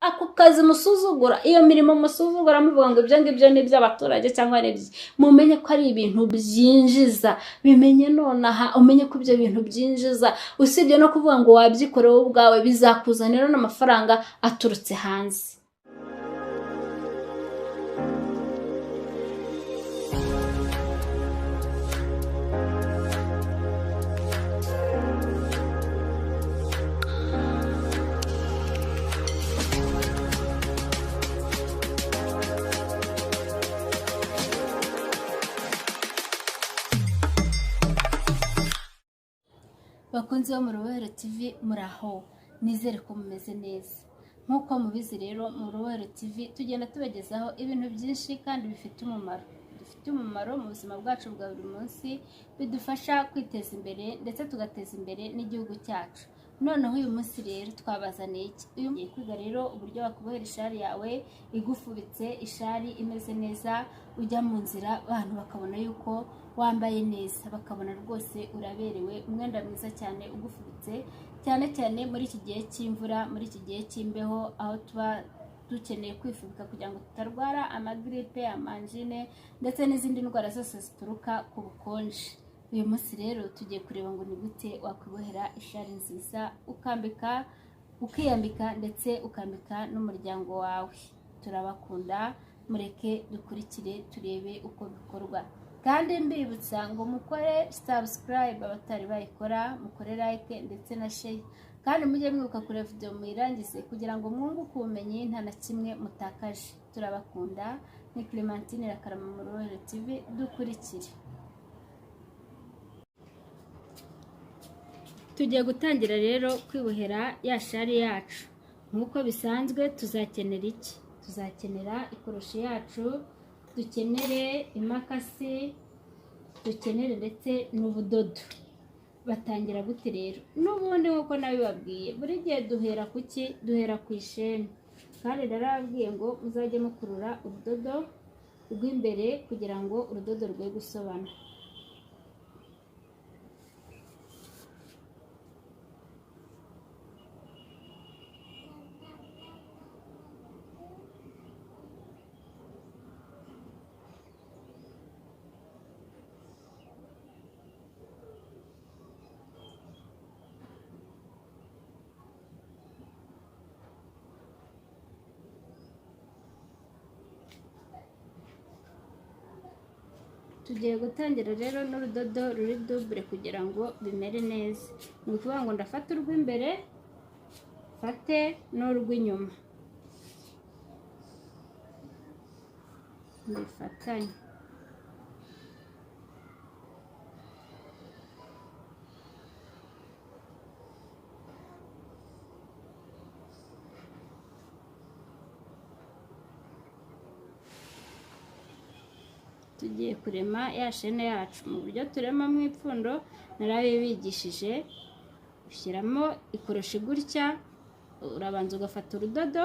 ako kazi musuzugura, iyo mirimo musuzugura muvuga ngo ibyo ngibyo ni iby'abaturage cyangwa ni ibyo, mumenye ko ari ibintu byinjiza. Bimenye nonaha, umenye ko ibyo bintu byinjiza, usibye no kuvuga ngo wabyikorera ubwawe, bizakuzanira n'amafaranga aturutse hanze. Bakunzi bo mu Rubohero TV, muraho, nizere ko mumeze neza. Nk'uko mubizi rero, mu Rubohero TV tugenda tubagezaho ibintu byinshi kandi bifite umumaro mu buzima bwacu bwa buri munsi, bidufasha kwiteza imbere ndetse tugateza imbere n'igihugu cyacu. Noneho uyu munsi rero twabazaniye iki? Uyu mugiye kwiga rero uburyo wakubohera ishari yawe igufubitse, ishari imeze neza, ujya mu nzira abantu bakabona yuko wambaye neza, bakabona rwose uraberewe, umwenda mwiza cyane ugufubitse, cyane cyane muri iki gihe cy'imvura, muri iki gihe cy'imbeho, aho tuba dukeneye kwifubika kugira ngo tutarwara amagripe, amanjine ndetse n'izindi ndwara zose zituruka ku bukonje. Uyu munsi rero tugiye kureba ngo ni gute wakwibohera ishari nziza, ukiyambika ndetse ukambika n'umuryango wawe. Turabakunda, mureke dukurikire turebe uko bikorwa. Kandi mbibutsa ngo mukore subscribe, abatari bayikora mukore like ndetse na share, kandi mujye mwibuka kureba video muyirangize kugira ngo mwunguke ubumenyi nta na kimwe mutakaje. Turabakunda, ni Clementine Rakarama mu Rubohero TV, dukurikire. Tugiye gutangira rero kwibohera ya shari yacu. Nk'uko bisanzwe tuzakenera iki? Tuzakenera ikoroshi yacu, dukenere imakasi, dukenere ndetse n'ubudodo. Batangira gute rero? N'ubundi nk'uko nabibabwiye, buri gihe duhera kuki? Duhera ku isheni. Kandi narababwiye ngo muzajye mukurura urudodo rw'imbere kugira ngo urudodo rwe gusobana. Tugiye gutangira rero n'urudodo ruri double kugira ngo bimere neza. Ni ukuvuga ngo ndafata urw'imbere, fate n'urw'inyuma, bifatanye. Tugiye kurema ya shene yacu mu buryo turema mu ipfundo narabibigishije. Ushyiramo ikoroshi gutya, urabanza ugafata urudodo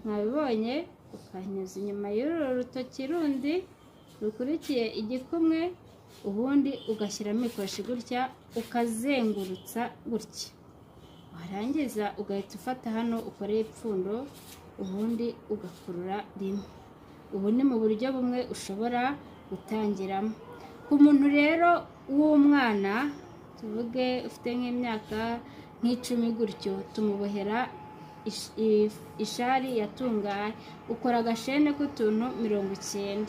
mwabibonye, ukanyuza inyuma y'uru rutoki rundi rukurikiye igikumwe, ubundi ugashyiramo ikoroshi gutya, ukazengurutsa gutya. Warangiza ugahita ufata hano ukoreye ipfundo, ubundi ugakurura rimwe. Ubu ni mu buryo bumwe ushobora gutangiramo. Ku muntu rero w'umwana, tuvuge ufite nk'imyaka nk'icumi gutyo, tumubohera ishari yatungaye. Ukora agashene k'utuntu 90.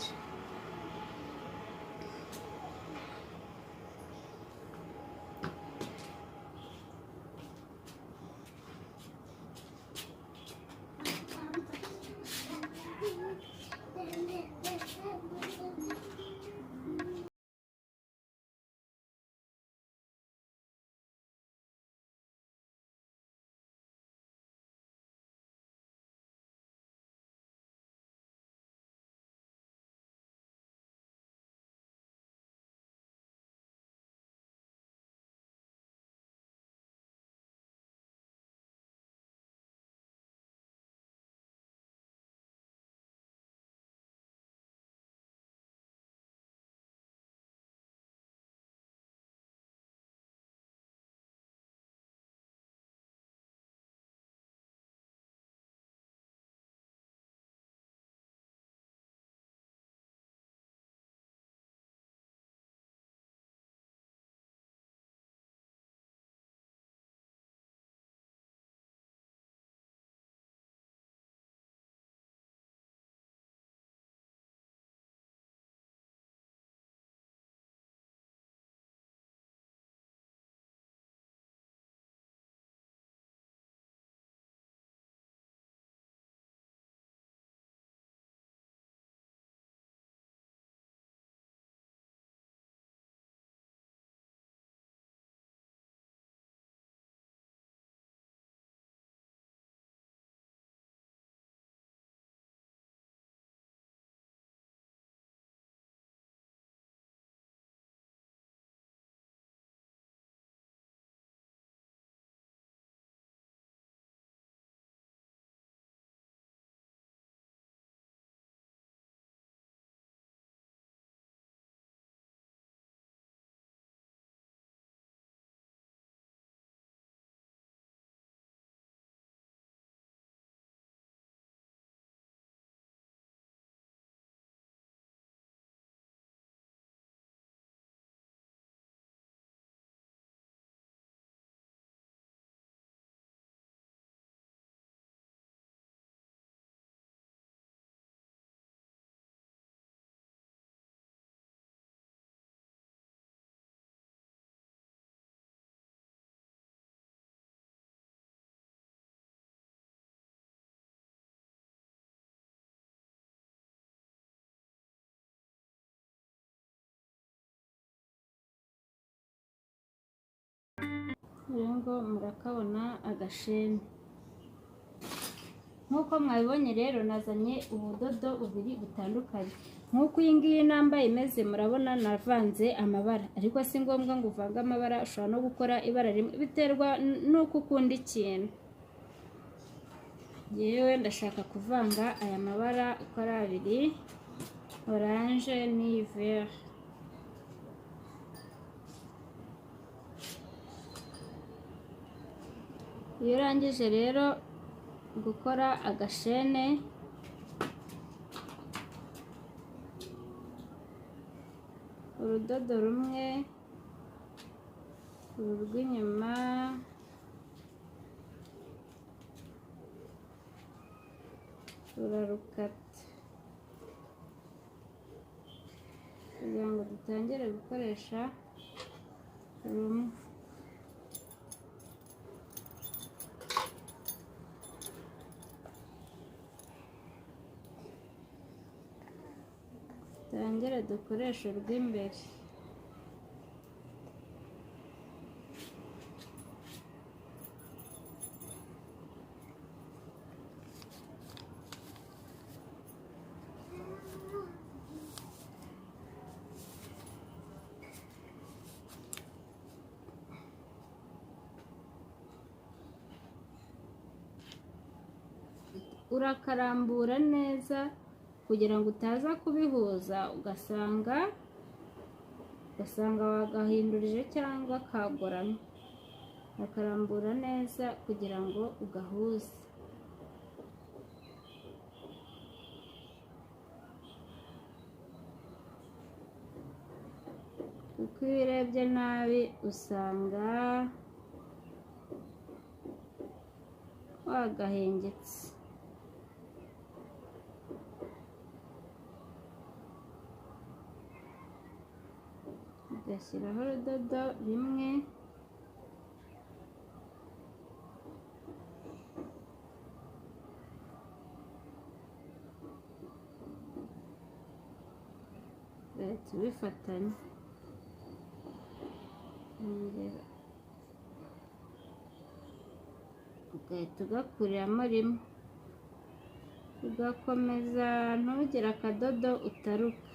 rero ngo murakabona agasheni. Nk'uko mwabibonye rero nazanye ubudodo bubiri butandukanye. Nk'uko iyi ngiyi nambaye imeze murabona navanze amabara, ariko si ngombwa ngo uvange amabara, ushobora no gukora ibara rimwe, biterwa n'uko ukunda ikintu. Yewe ndashaka kuvanga aya mabara uko ari abiri, oranje n'iyi vert. Iyo urangije rero gukora agashene, urudodo rumwe, uru rw'inyuma, urarukata kugira ngo dutangire gukoresha rumwe. Dutangire dukoreshe urw'imbere. Urakarambura neza kugira ngo utaza kubihuza ugasanga wagahindurije cyangwa kagoramye. Ukarambura neza kugira ngo ugahuze. Kuko iyo urebye nabi usanga wagahengetse. Ugashyiraho urudodo rimwe, ugahita ubifatanya, ugahita ugakuriramo rimwe, ugakomeza ntugire akadodo utaruka.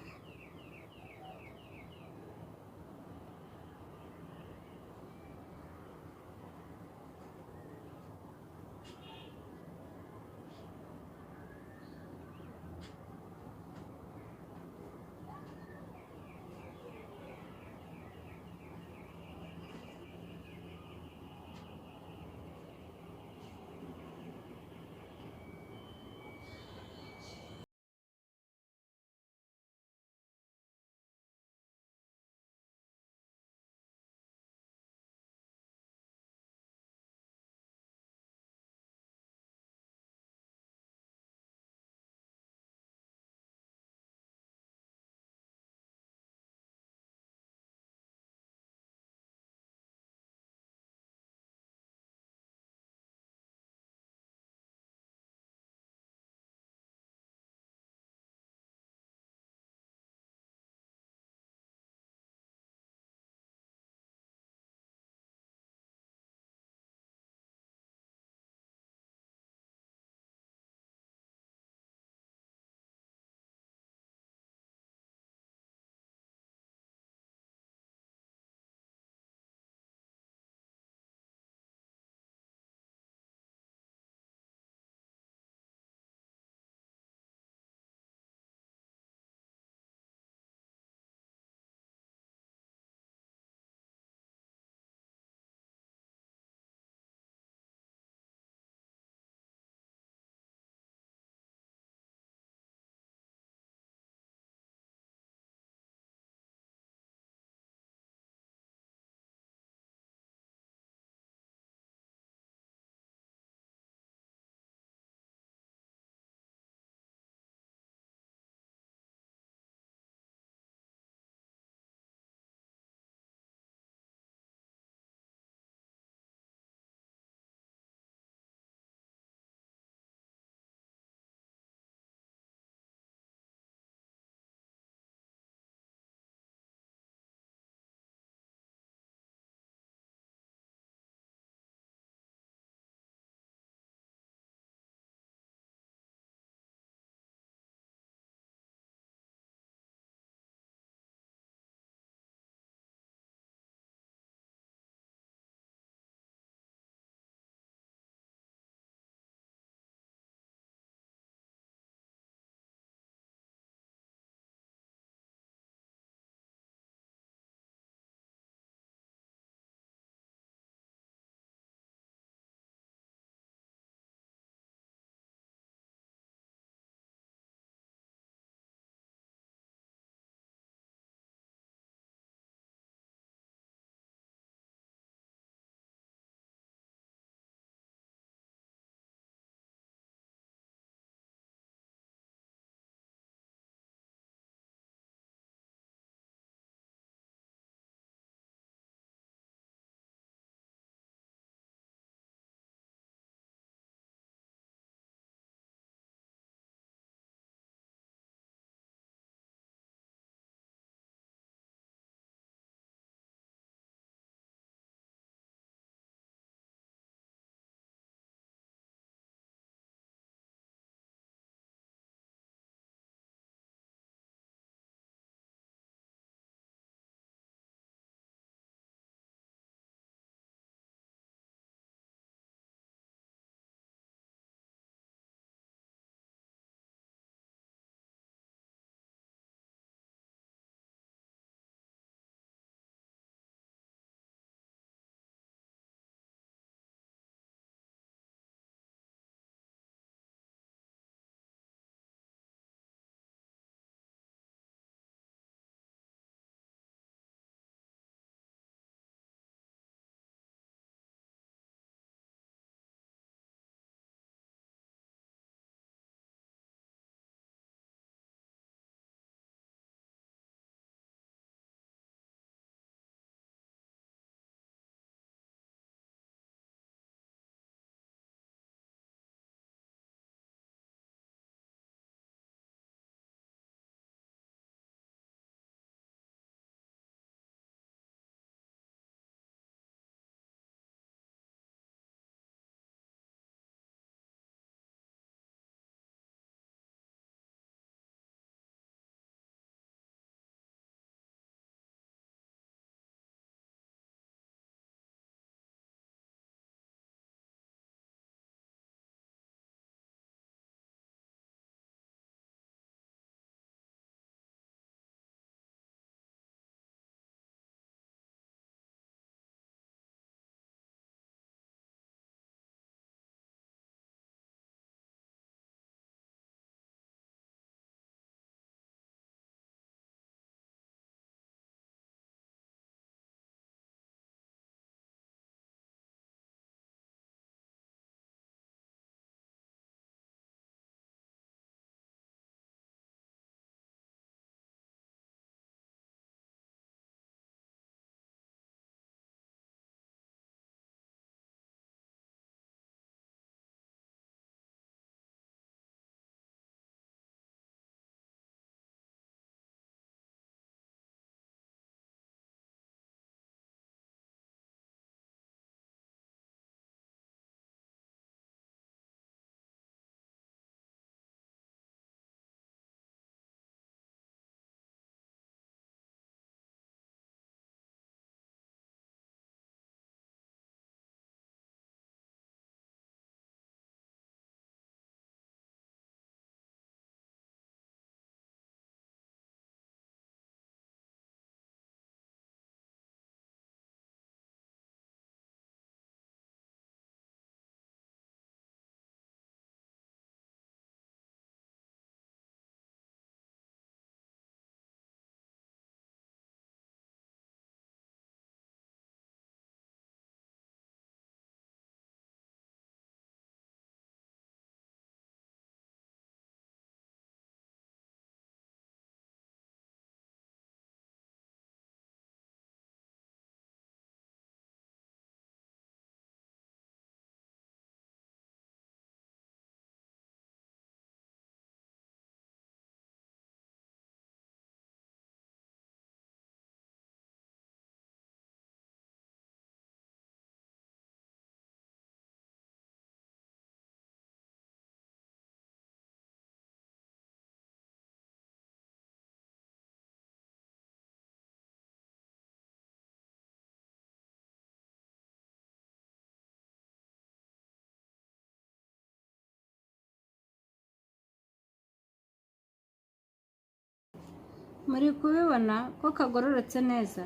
muri kubibona ko kagororotse neza.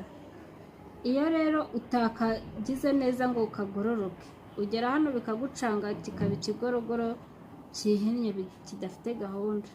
Iyo rero utakagize neza ngo kagororoke, ugera hano bikagucanga kikaba ikigorogoro kihinnye kidafite gahunda.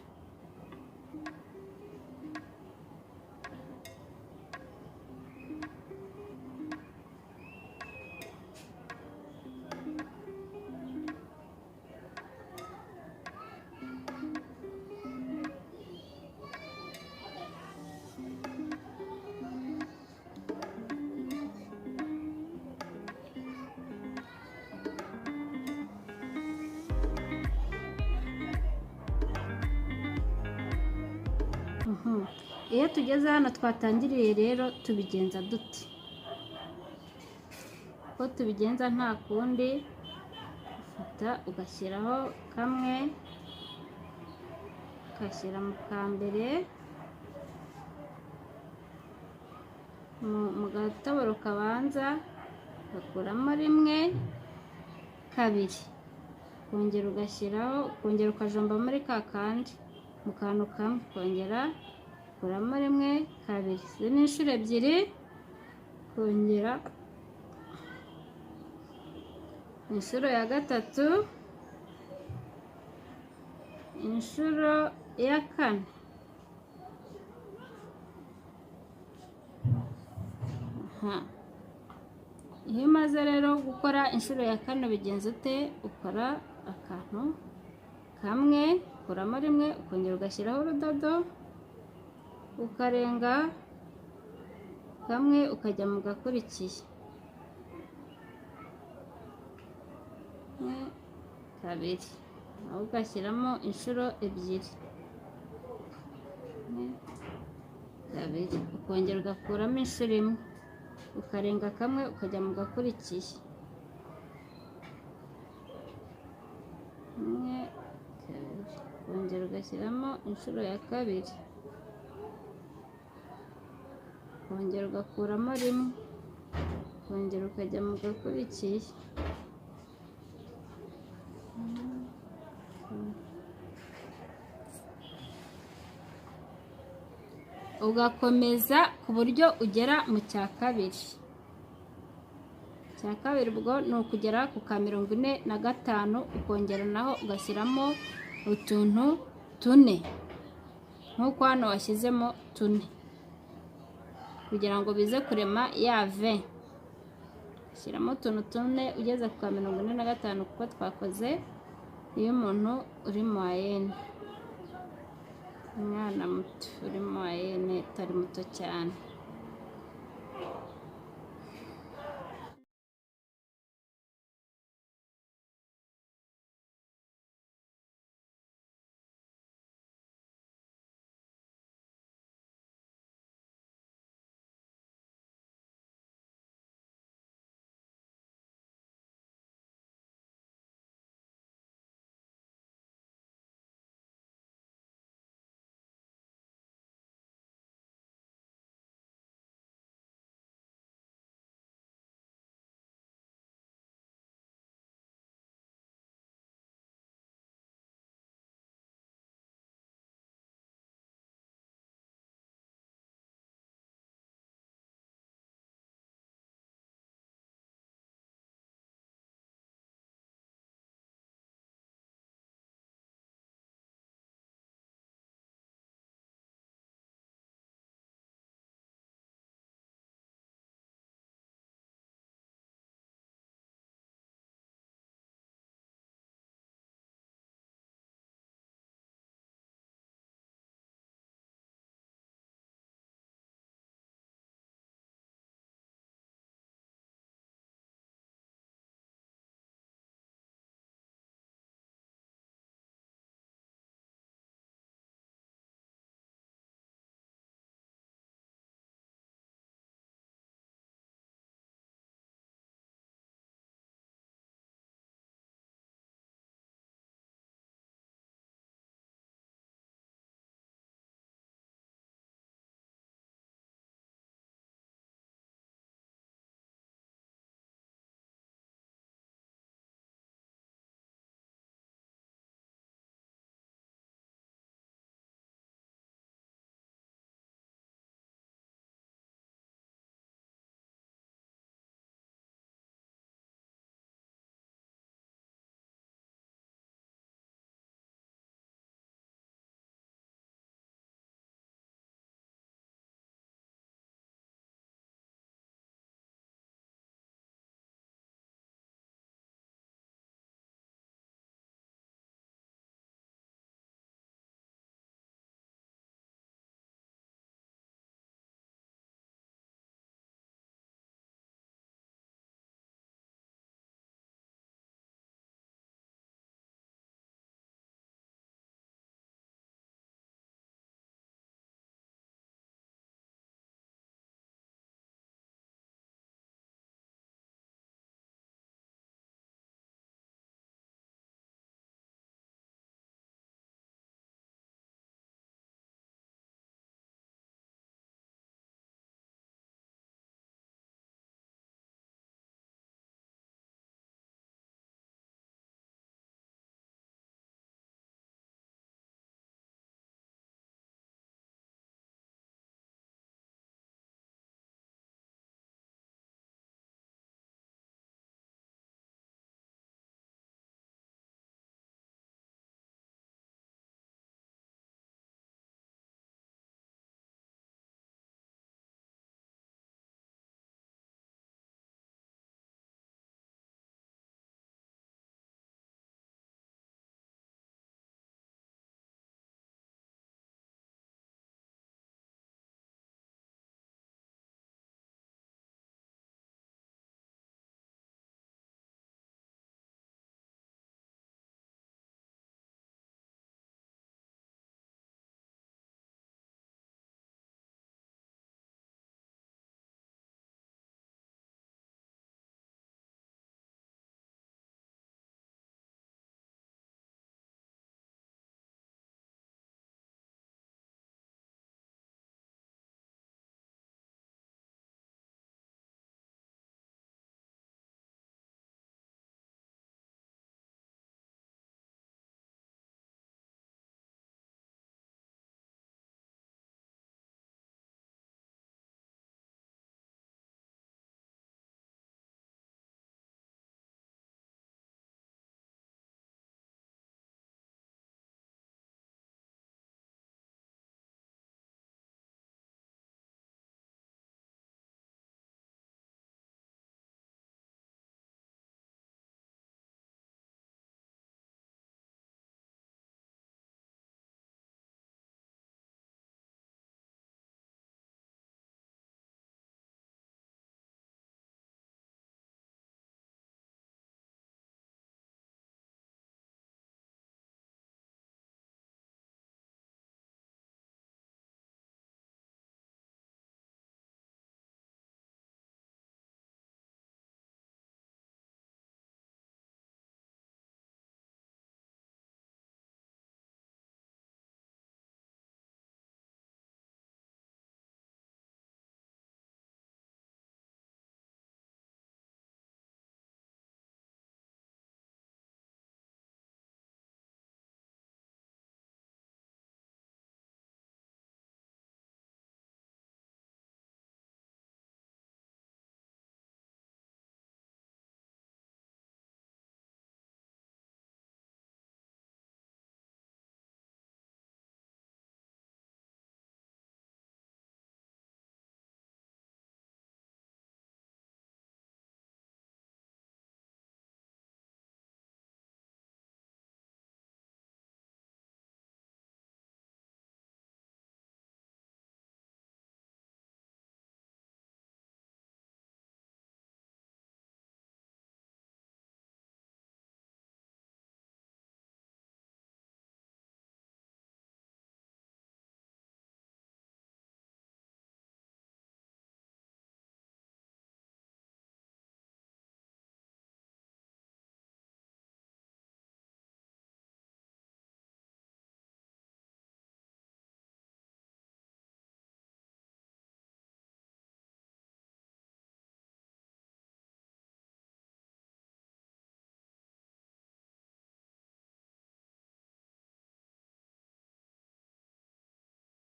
Iyo tugeze hano twatangiriye rero tubigenza dute? Ko tubigenza nta kundi, ufata ugashyiraho kamwe, ugashyira mu kambere, mu gatoboro kabanza ugakuramo rimwe, kabiri, ukongera ugashyiraho, ukongera ukajomba muri ka kandi mu kantu kamwe, ukongera ukuramo rimwe, kabiri, izi ni inshuro ebyiri, kongera inshuro ya gatatu, inshuro ya kane. Iyo umaze rero gukora inshuro ya kane ubigenza ute? Ukora akantu kamwe, ukuramo rimwe, ukongera ugashyiraho urudodo, ukarenga kamwe ukajya mu gakurikiye, kabiri, nawe ugashyiramo inshuro ebyiri, kabiri, ukongera ugakuramo inshuro imwe, ukarenga kamwe ukajya mu gakurikiye, kabiri, ukongera ugashyiramo inshuro ya kabiri, ukongera ugakuramo rimwe, ukongera ukajya mu gakurikiye, ugakomeza ku buryo ugera mu cya kabiri. Cya kabiri ubwo ni ukugera ku ka 45, ukongera naho ugashyiramo utuntu tune, nk'uko hano washyizemo tune, kugira ngo bize kurema ya ve. Shyiramo utuntu tune ugeze ku ka 45 kuko twakoze iyo umuntu uri moyenne, umwana muto uri moyenne utari muto cyane.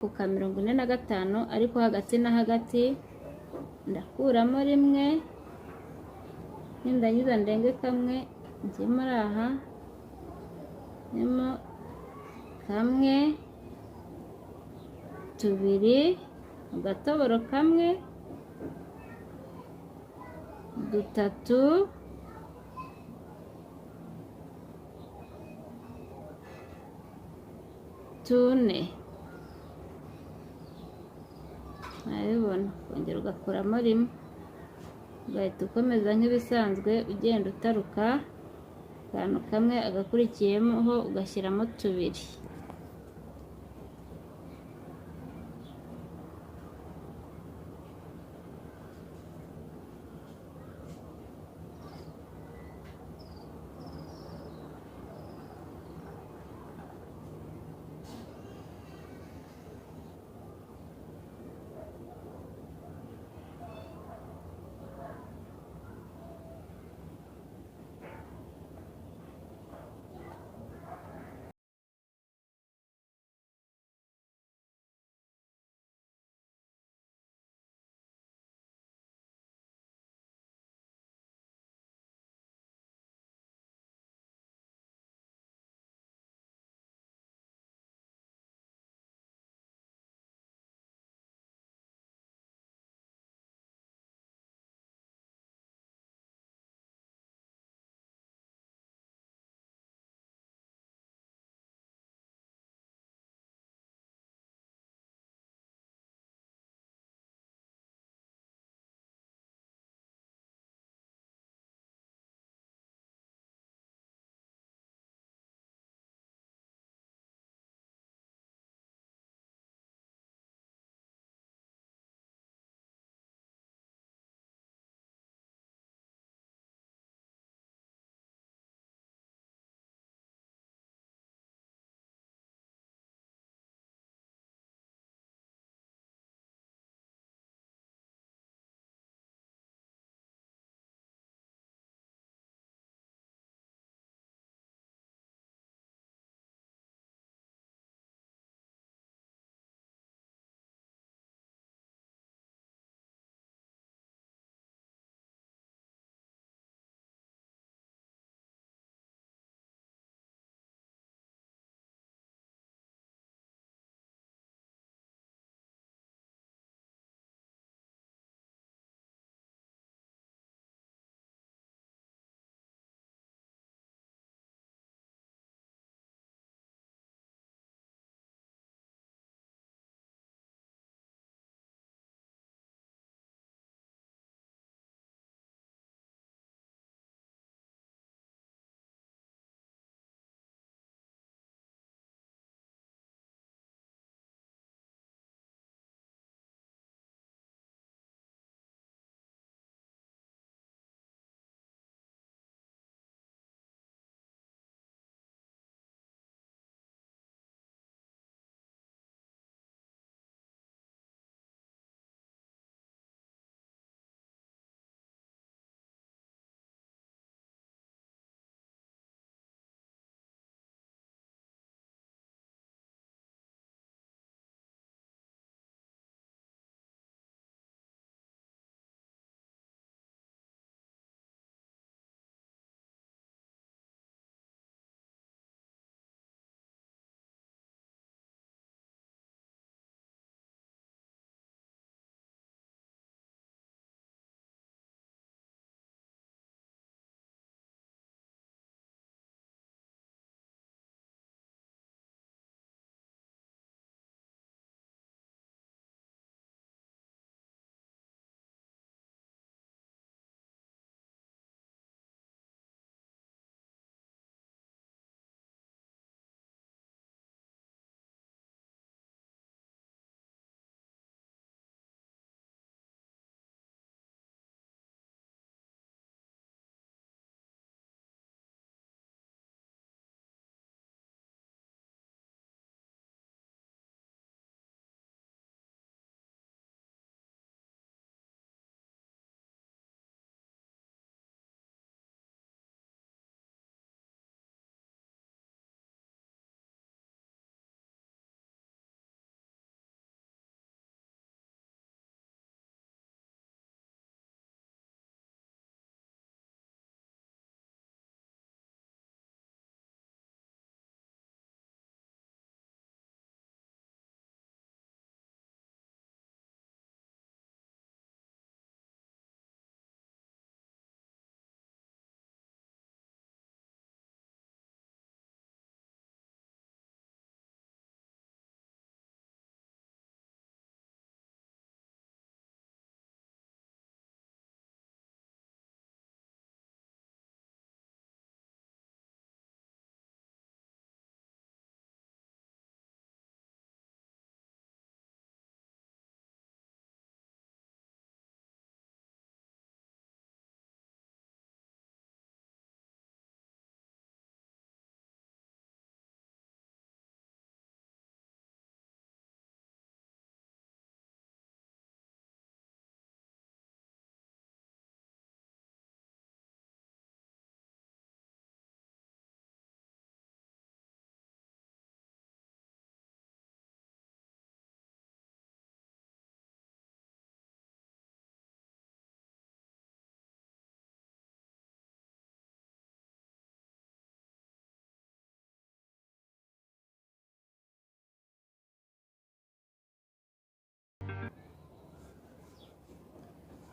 ku ka 45 ariko hagati na hagati ndakuramo rimwe, nindangiza ndenge kamwe njye muri aha nyemo kamwe, tubiri, agatoboro kamwe, dutatu, tune. Urabibona, kongera ugakuramo rimwe, ugahita ukomeza nk'ibisanzwe ugenda utaruka akantu kamwe, agakurikiyemo ugashyiramo tubiri.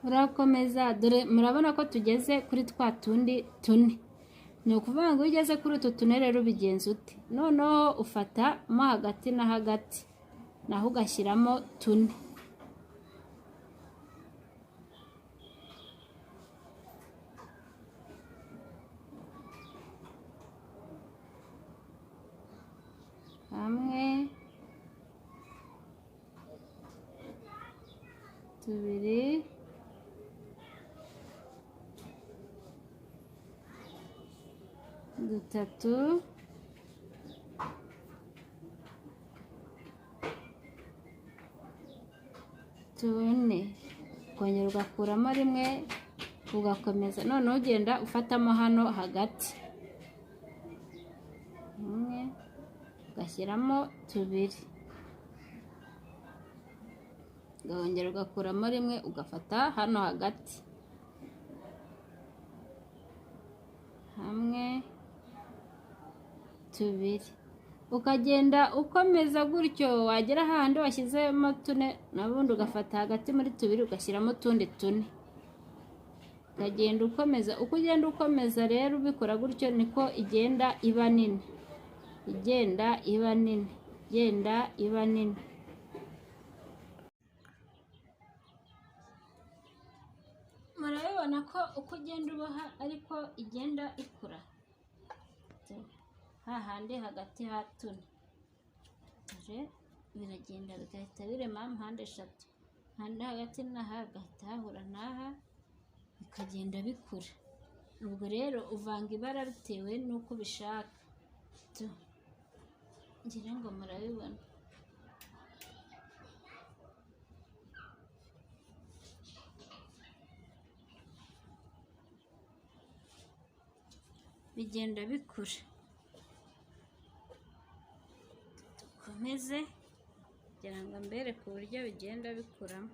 urakomeza, dore murabona ko tugeze kuri twa tundi tune. Ni ukuvuga ngo iyo ugeze kuri utu tune rero ubigenza ute? Noneho ufata mo hagati na hagati naho ugashyiramo tune. Hamwe, tubiri, dutatu, tune. Ukongera ugakuramo rimwe ugakomeza. Noneho ugenda ufatamo hano hagati. Umwe, ugashyiramo tubiri. Ugahongera ugakuramo rimwe ugafata hano hagati. Hamwe, tubiri. Ukagenda ukomeza gutyo, wagera hahandi washyizemo tune nabundi ugafata hagati muri tubiri ugashyiramo utundi tune. Ukagenda ukomeza, uko ugenda ukomeza rero ubikora gutyo niko igenda iba nini, igenda iba nini, igenda iba nini. Murabibona ko uko ugenda uboha ariko igenda ikura. Hahandi hagati ha tune biragenda bigahita birema mpande eshatu. Handi hagati n'aha hagahita hahura n'aha bikagenda bikura. Ubwo rero uvanga ibara bitewe n'uko ubishaka. Ngira ngo murabibona. Bigenda bikura. Dukomeze kugira ngo mbereke uburyo bigenda bikuramo.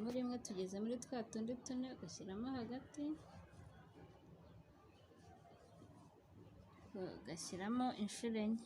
Muri rimwe tugeze muri twa tundi tune ugashyiramo hagati, ugashyiramo inshuro enye.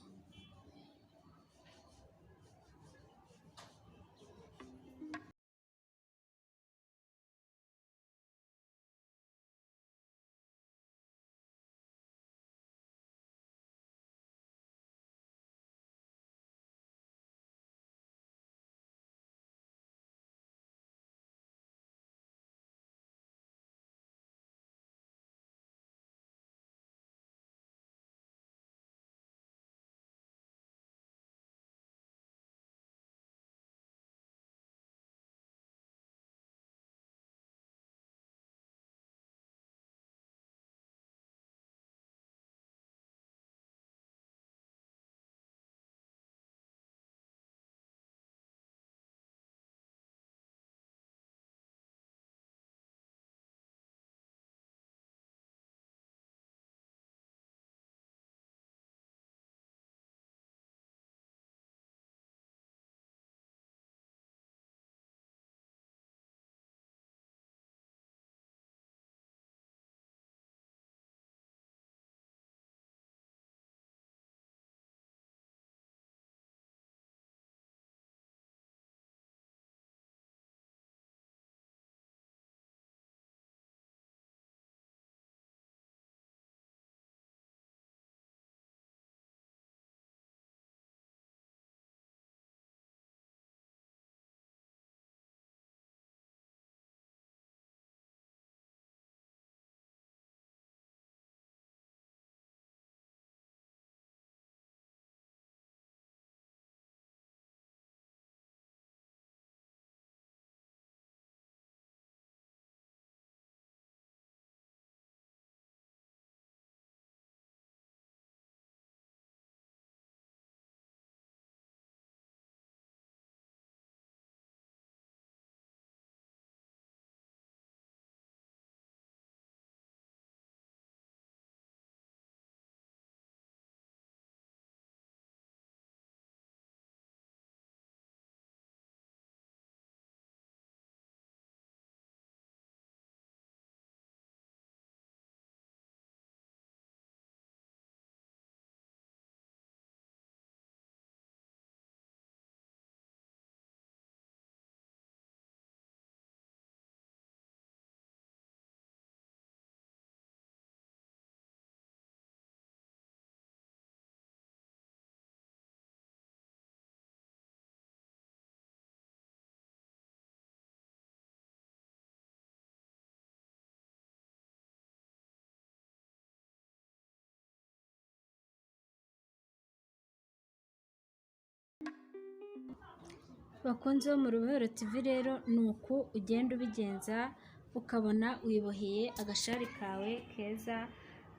Bakunzi bo mu Rubohero TV rero ni uku ugenda ubigenza ukabona wiboheye agashari kawe keza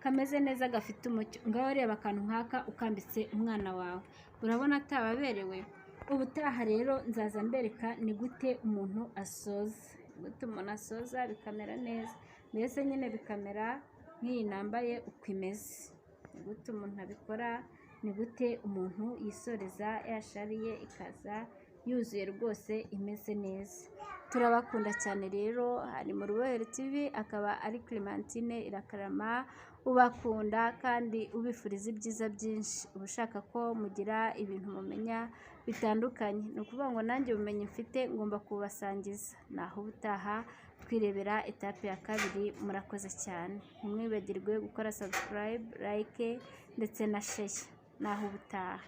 kameze neza gafite umucyo. Ngaho reba akantu nk'aka ukambitse umwana wawe, urabona atababerewe? Ubutaha rero nzaza mbereka ni gute umuntu asoza, bikamera neza, mbese nyine bikamera nk'iyi nambaye uko imeze. Ni gute umuntu abikora, ni gute umuntu yisoreza yashari ye ikaza yuzuye rwose imeze neza. Turabakunda cyane rero, hari mu Rubohero TV, akaba ari Clementine Irakarama ubakunda kandi ubifuriza ibyiza byinshi. Uba ushaka ko mugira ibintu mumenya bitandukanye, ni ukuvuga ngo nanjye ubumenyi mfite ngomba kubasangiza. Naho ubutaha twirebera etape ya kabiri. Murakoze cyane, ntimwibagirwe gukora subscribe, like ndetse na share. Naho ubutaha.